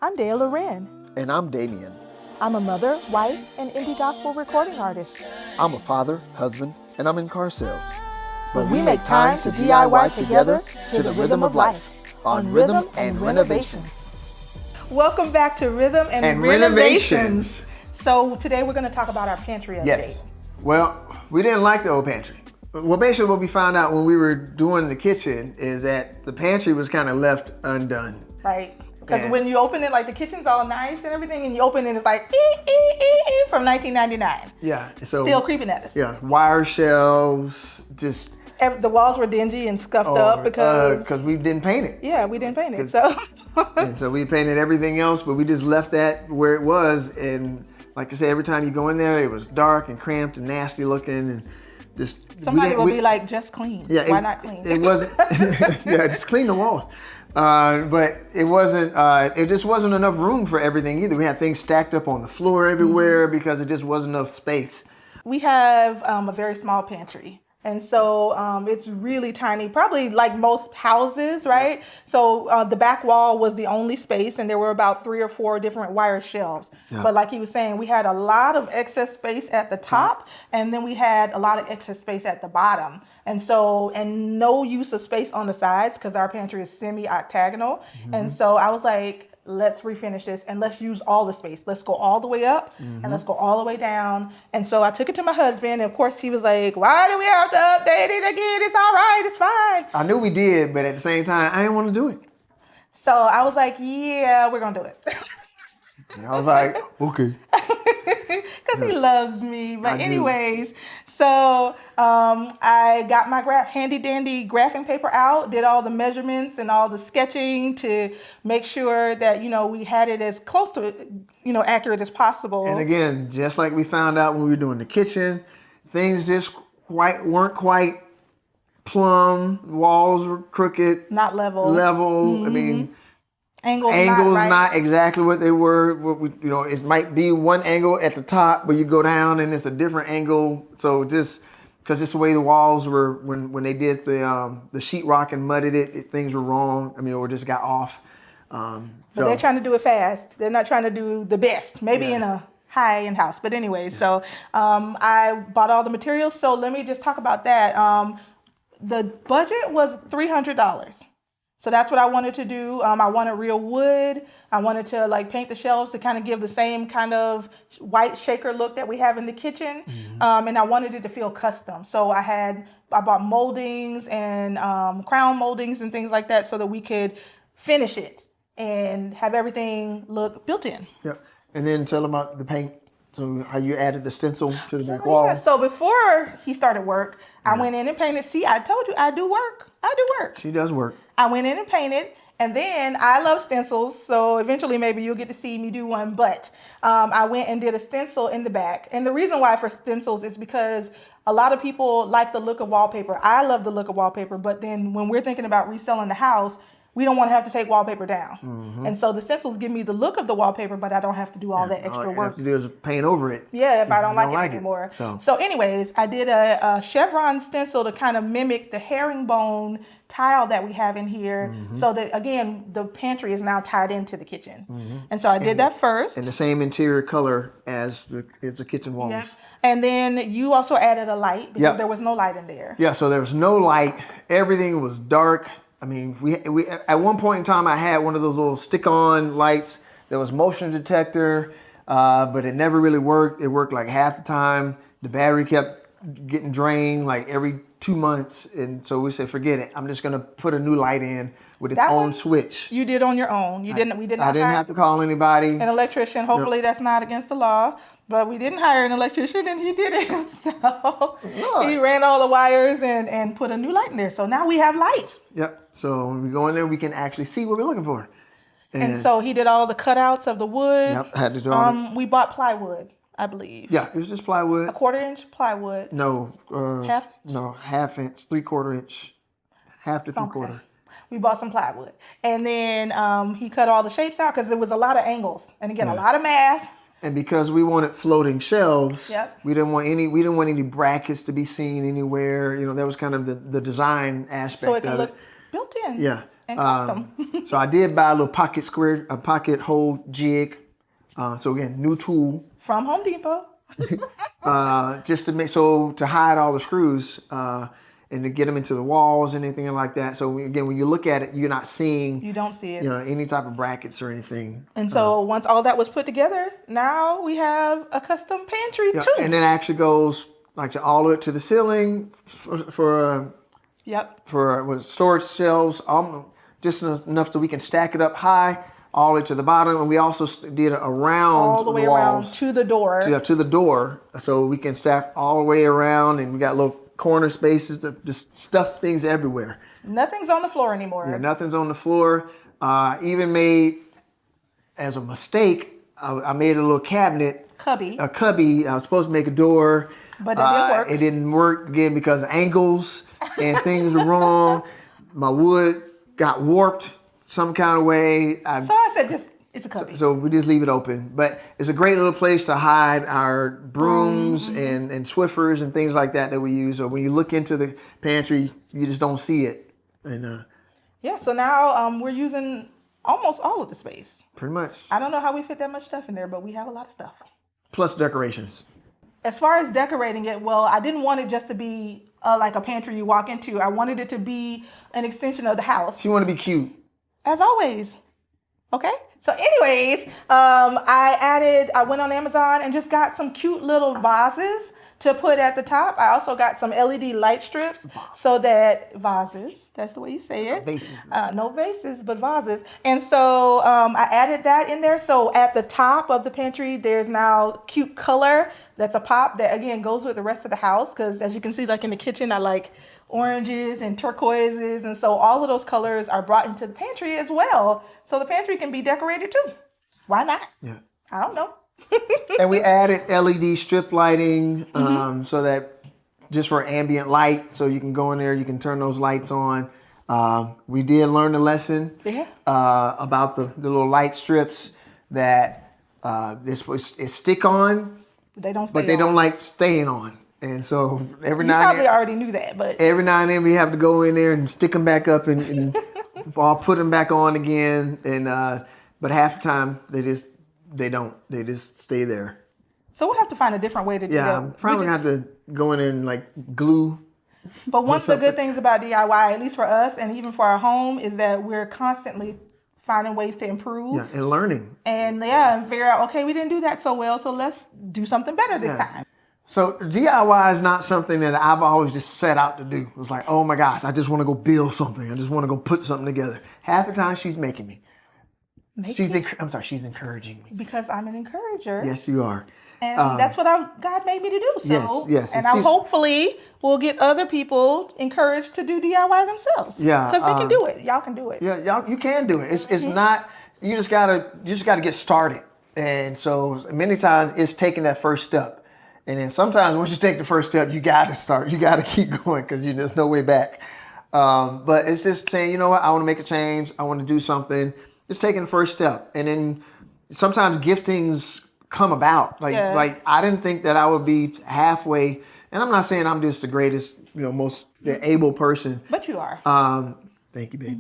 I'm Dea Loren. And I'm Damien. I'm a mother, wife, and indie gospel recording artist. I'm a father, husband, and I'm in car sales. But we make time to DIY together to the rhythm of life on Rhythm and Renovations. Welcome back to Rhythm and Renovations. So today we're going to talk about our pantry update. Yes. Well, we didn't like the old pantry. Well, basically what we found out when we were doing the kitchen is that the pantry was kind of left undone. Right. Because when you open it, like the kitchen's all nice and everything, and you open it, it's like from 1999. Yeah. So still creeping at us. Yeah. Wire shelves, just the walls were dingy and scuffed up because we didn't paint it. Yeah, we didn't paint it. So and so we painted everything else, but we just left that where it was. And like I said, every time you go in there, it was dark and cramped and nasty looking, and just somebody will be like, just clean. Yeah. Why not clean? It wasn't. Yeah, just clean the walls. But it wasn't. It just wasn't enough room for everything either. We had things stacked up on the floor everywhere because it just wasn't enough space. We have a very small pantry. And so it's really tiny, probably like most houses, right? Yeah. So the back wall was the only space, and there were about 3 or 4 different wire shelves. Yeah. But like he was saying, we had a lot of excess space at the top, and then we had a lot of excess space at the bottom. And so, and no use of space on the sides because our pantry is semi-octagonal. Mm-hmm. And so I was like, let's refinish this and let's use all the space. Let's go all the way up and let's go all the way down. And so I took it to my husband, and of course he was like, why do we have to update it again? It's all right, it's fine. I knew we did, but at the same time, I didn't want to do it. So I was like, yeah, we're gonna do it. And I was like, okay. Because he loves me. But anyways, so I got my handy dandy graphing paper out, did all the measurements and all the sketching to make sure that, we had it as close to, accurate as possible. And again, just like we found out when we were doing the kitchen, things just weren't quite plumb. Walls were crooked. Not level. Mm-hmm. I mean, Angles not exactly what they were. It might be one angle at the top, but you go down and it's a different angle. So just the way the walls were when they did the sheetrock and mudded it, things were wrong. I mean, or just got off. But they're trying to do it fast. They're not trying to do the best. Maybe in a high-end house. But anyway, so I bought all the materials. So let me just talk about that. The budget was $300. So that's what I wanted to do. I wanted real wood. I wanted to paint the shelves to kind of give the same kind of white shaker look that we have in the kitchen. Mm-hmm. And I wanted it to feel custom. So I bought moldings and crown moldings and things like that so that we could finish it and have everything look built in. Yep. And then tell them about the paint. So how you added the stencil to the back wall. Yeah. So before he started work, I went in and painted. See, I told you I do work. She does work. I went in and painted, and then I love stencils, so eventually maybe you'll get to see me do one, but I went and did a stencil in the back. And the reason why for stencils is because a lot of people like the look of wallpaper. I love the look of wallpaper, but then when we're thinking about reselling the house, we don't want to have to take wallpaper down. Mm-hmm. And so the stencils give me the look of the wallpaper, but I don't have to do all that extra work. All you have to do is paint over it. Yeah, if I don't like it anymore. So anyways, I did a chevron stencil to kind of mimic the herringbone tile that we have in here, so that, again, the pantry is now tied into the kitchen. Mm-hmm. And so I did that first. And the same interior color as the kitchen walls. Yeah. And then you also added a light because there was no light in there. Yeah, so there was no light. Everything was dark. I mean, we at one point in time, I had one of those little stick-on lights that was motion detector, but it never really worked. It worked like half the time. The battery kept getting drained like every 2 months, and so we said, forget it. I'm just gonna put a new light in with its own switch. You did on your own. You didn't. We did not. I didn't have to call anybody. An electrician. Hopefully, that's not against the law. But we didn't hire an electrician, and he did it himself. He ran all the wires and put a new light in there. So now we have light. Yep. So when we go in there, we can actually see what we're looking for. And so he did all the cutouts of the wood. Yep. Had to do all we bought plywood, I believe. Yeah, it was just plywood. A 1/4-inch plywood. No. Half? No, 1/2 inch, 3/4 inch, 1/2 to 3/4. We bought some plywood. And then he cut all the shapes out because there was a lot of angles. And again, a lot of math. And because we wanted floating shelves, we didn't want any brackets to be seen anywhere. That was kind of the design aspect of it. So it can look built in. Yeah. And custom. So I did buy a little pocket hole jig. So again, new tool. From Home Depot. Just to hide all the screws and to get them into the walls and anything like that. So again, when you look at it, you're not seeing. You don't see it. Any type of brackets or anything. And so once all that was put together, now we have a custom pantry too. And it actually goes like all the way to the ceiling for storage shelves, just enough so we can stack it up high all the way to the bottom. And we also did it around all the way around to the door. To the door, so we can stack all the way around, and we got little corner spaces to just stuff things everywhere. Nothing's on the floor anymore. Yeah, nothing's on the floor. Even made, as a mistake, I made a little cabinet. A cubby. I was supposed to make a door. But it didn't work. It didn't work, again, because angles and things were wrong. My wood got warped some kind of way. So I said, it's a cubby. So we just leave it open. But it's a great little place to hide our brooms and Swiffers and things like that we use. So when you look into the pantry, you just don't see it. And so now we're using almost all of the space. Pretty much. I don't know how we fit that much stuff in there, but we have a lot of stuff. Plus decorations. As far as decorating it, well, I didn't want it just to be like a pantry you walk into. I wanted it to be an extension of the house. So you want to be cute. As always. Okay? So anyways, I went on Amazon and just got some cute little vases to put at the top. I also got some LED light strips so that vases, that's the way you say it. Vases. No vases, but vases. And so I added that in there. So at the top of the pantry, there's now cute color that's a pop that, again, goes with the rest of the house. Because as you can see, like in the kitchen, I like oranges and turquoises. And so all of those colors are brought into the pantry as well. So the pantry can be decorated too. Why not? Yeah. I don't know. And we added LED strip lighting so that just for ambient light, so you can go in there, you can turn those lights on. We did learn a lesson about the little light strips that it stick on, they don't stay but they don't like staying on. And so every now and probably then, already knew that, but every now and then we have to go in there and stick them back up and I'll put them back on again. And but half the time they just stay there. So we'll have to find a different way to do that. Yeah, I'm probably gonna have to go in there and like glue. But one of the good things about DIY, at least for us and even for our home, is that we're constantly finding ways to improve. Yeah, and learning. And figure out, okay, we didn't do that so well, so let's do something better this time. So DIY is not something that I've always just set out to do. It was like, oh my gosh, I just want to go build something. I just want to go put something together. Half the time she's making me. She's encouraging me. Because I'm an encourager. Yes, you are. And that's what God made me to do. So, yes. And I hopefully will get other people encouraged to do DIY themselves. Yeah. Because they can do it. Y'all can do it. Yeah, y'all, you can do it. It's not, you just gotta get started. And so many times it's taking that first step. And then sometimes once you take the first step, you gotta start. You gotta keep going because there's no way back. But it's just saying, you know what, I want to make a change. I want to do something. It's taking the first step. And then sometimes giftings come about. Like I didn't think that I would be halfway. And I'm not saying I'm just the greatest, most able person. But you are. Thank you, baby.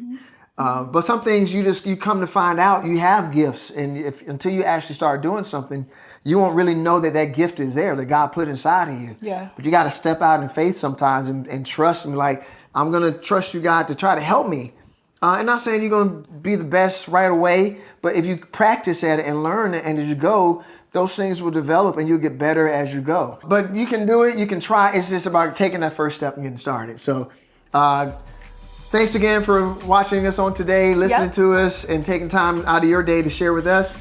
But some things you come to find out you have gifts. And until you actually start doing something, you won't really know that gift is there, that God put inside of you. Yeah. But you got to step out in faith sometimes and trust Him. Like, I'm going to trust you, God, to try to help me. And not saying you're going to be the best right away, but if you practice at it and learn it, and as you go, those things will develop and you'll get better as you go. But you can do it. You can try. It's just about taking that first step and getting started. So thanks again for watching us on today, listening to us, and taking time out of your day to share with us.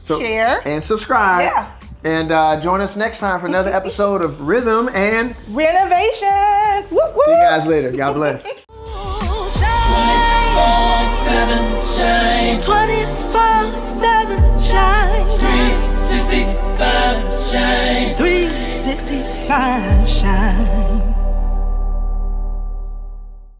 Share, and subscribe. Yeah. And join us next time for another episode of Rhythm and Renovations. Woo, woo. See you guys later. God bless. 24/7 shine 20